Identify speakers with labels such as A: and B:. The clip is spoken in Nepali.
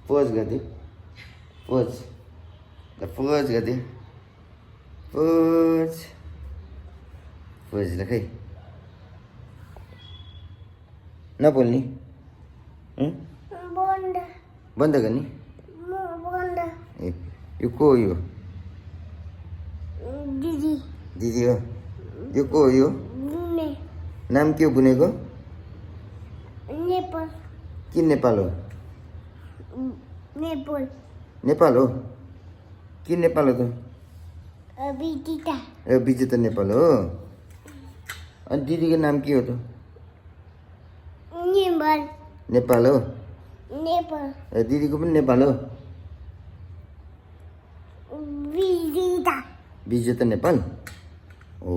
A: पोज गरिदियो पोज पोज गरिदियो पोज पोज ल खै नबोल्ने बन्द गर्ने ए यो को हो यो दिदी हो यो को हो यो नाम के हो बुनेको के नेपाल हो नेपाल हो के नेपाल हो त विजेता नेपाल हो अनि दिदीको नाम के हो त नेपाल हो दिदीको पनि नेपाल हो विजेता नेपाल हो